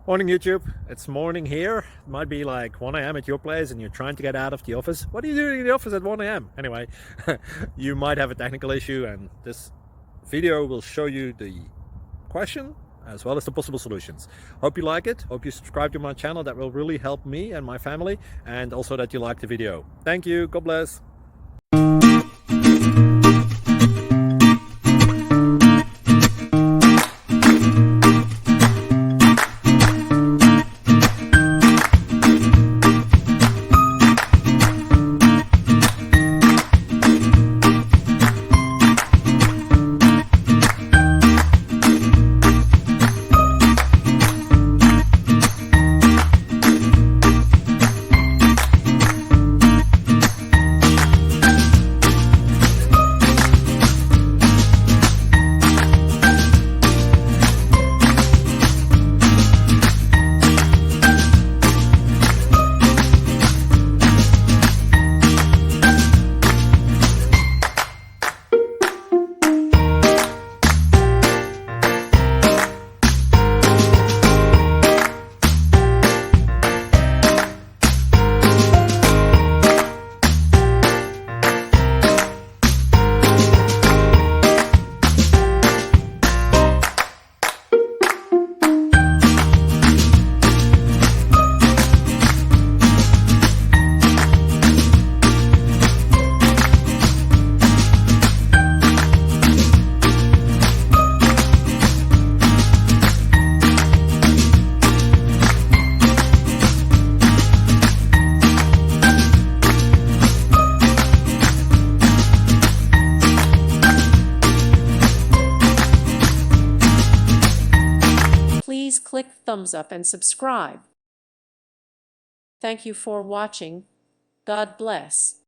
Morning YouTube, it's morning here. It might be like 1 a.m. at your place and you're trying to get out of the office. What are you doing in the office at 1 a.m.? Anyway, you might have a technical issue and this video will show you the question as well as the possible solutions. Hope you like it, hope you subscribe to my channel. That will really help me and my family, and also that you like the video. Thank you, God bless. Please click thumbs up and subscribe. Thank you for watching. God bless.